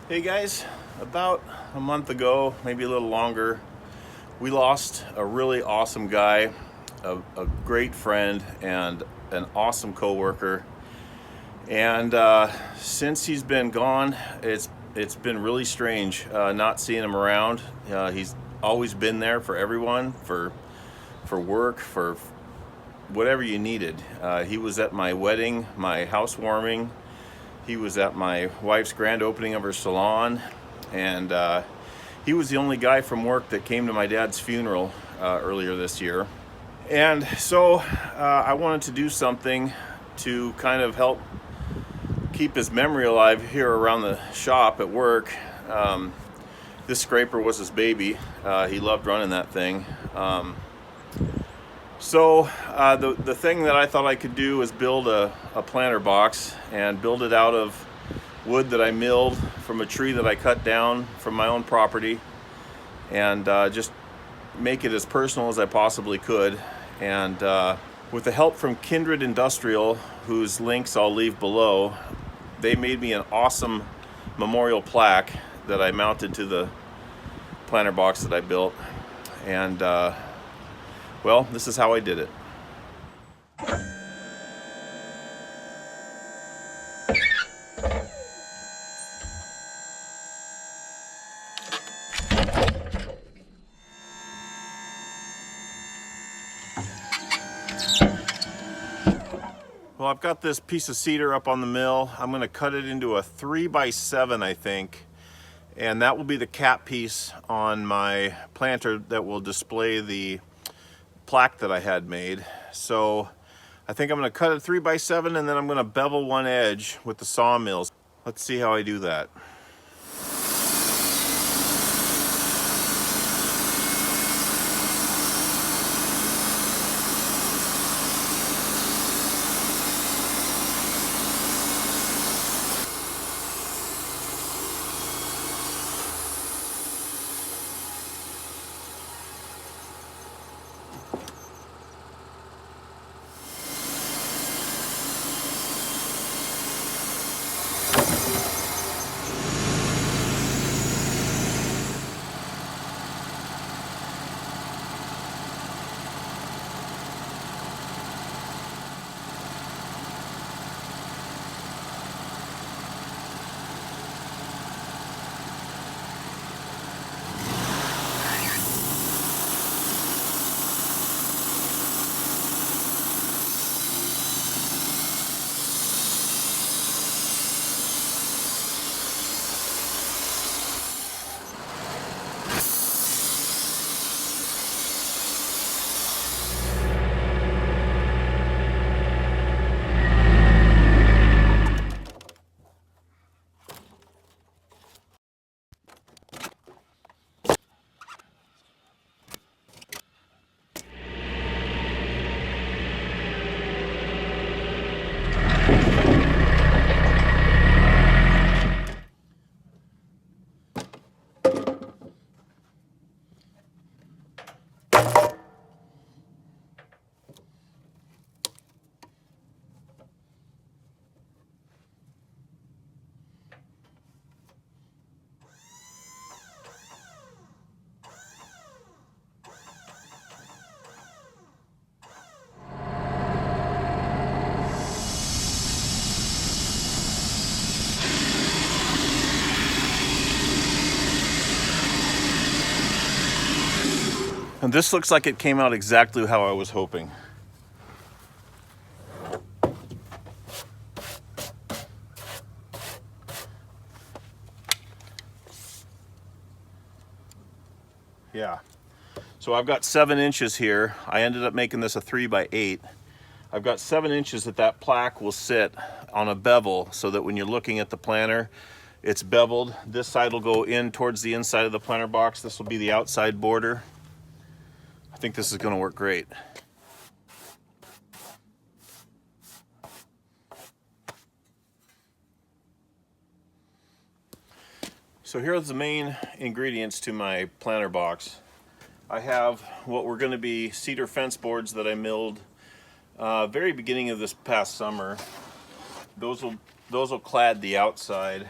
Hey guys, about a month ago, maybe a little longer, we lost a really awesome guy, a great friend, and an awesome coworker. And since he's been gone, it's been really strange not seeing him around. He's always been there for everyone, for work, for whatever you needed. He was at my wedding, my housewarming. He was at my wife's grand opening of her salon, and he was the only guy from work that came to my dad's funeral earlier this year. And so I wanted to do something to kind of help keep his memory alive here around the shop at work. This scraper was his baby. He loved running that thing. So the thing that I thought I could do was build a planter box and build it out of wood that I milled from a tree that I cut down from my own property, and just make it as personal as I possibly could. And with the help from Kindred Industrial, whose links I'll leave below, they made me an awesome memorial plaque that I mounted to the planter box that I built. And well, this is how I did it. Well, I've got this piece of cedar up on the mill. I'm going to cut it into a 3x7, I think. And that will be the cap piece on my planter that will display the plaque that I had made. So I think I'm going to cut it 3x7, and then I'm going to bevel one edge with the sawmills. Let's see how I do that. And this looks like it came out exactly how I was hoping. Yeah. So I've got 7 inches here. I ended up making this a 3x8. I've got 7 inches that plaque will sit on a bevel, so that when you're looking at the planter, it's beveled. This side will go in towards the inside of the planter box. This will be the outside border. I think this is going to work great. So here's the main ingredients to my planter box. I have what were going to be cedar fence boards that I milled very beginning of this past summer. Those will clad the outside.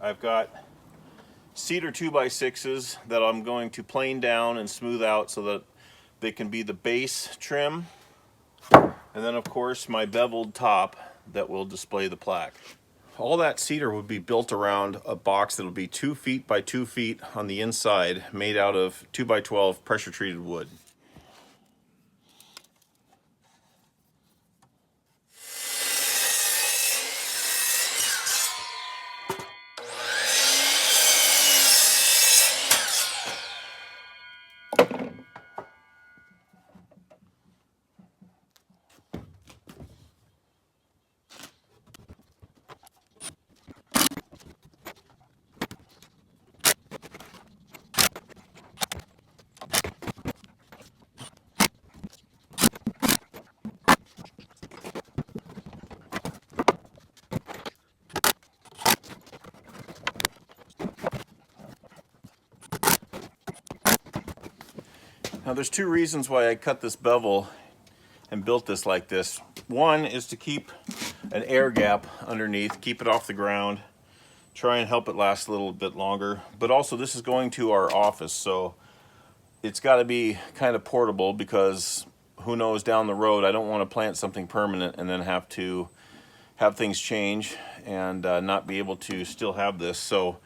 I've got cedar 2x6s that I'm going to plane down and smooth out so that they can be the base trim. And then of course my beveled top that will display the plaque. All that cedar would be built around a box that'll be 2 feet by 2 feet on the inside, made out of 2x12 pressure treated wood. Now there's 2 reasons why I cut this bevel and built this like this. One is to keep an air gap underneath, keep it off the ground, try and help it last a little bit longer. But also this is going to our office, so it's got to be kind of portable, because who knows, down the road I don't want to plant something permanent and then have to have things change and not be able to still have this. So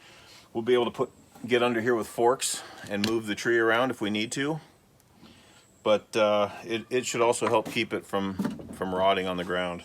we'll be able to get under here with forks and move the tree around if we need to. But it should also help keep it from rotting on the ground.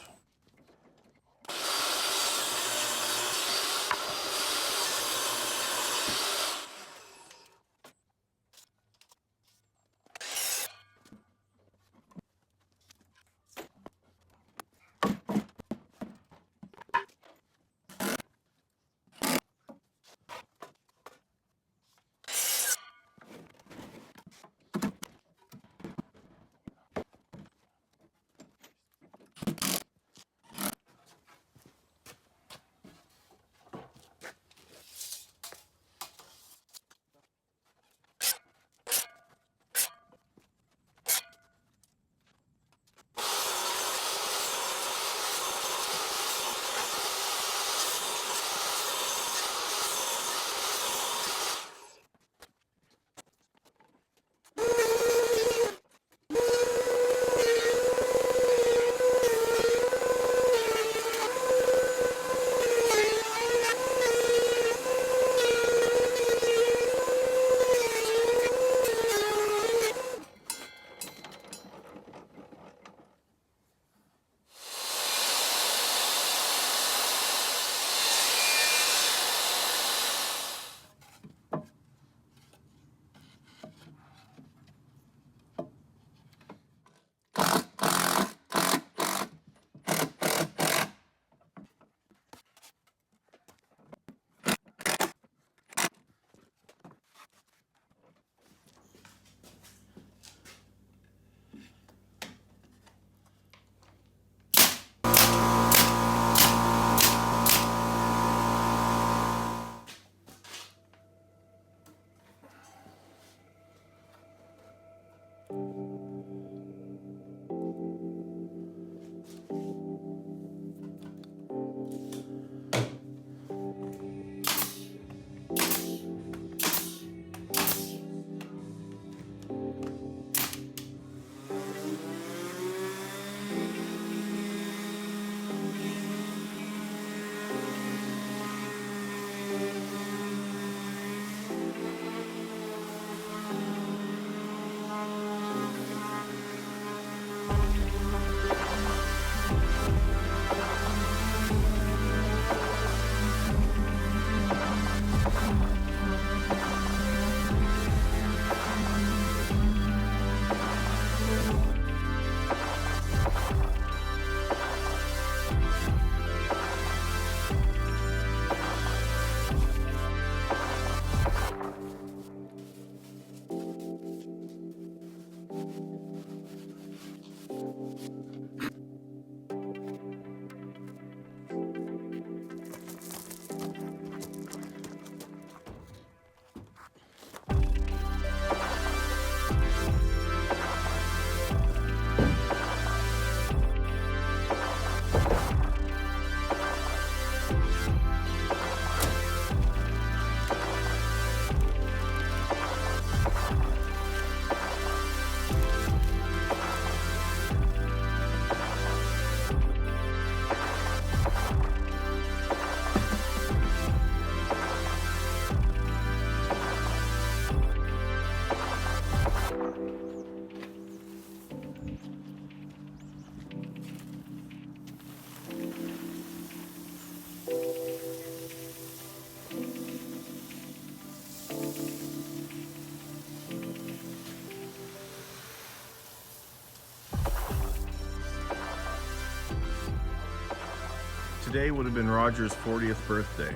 Today would have been Roger's 40th birthday.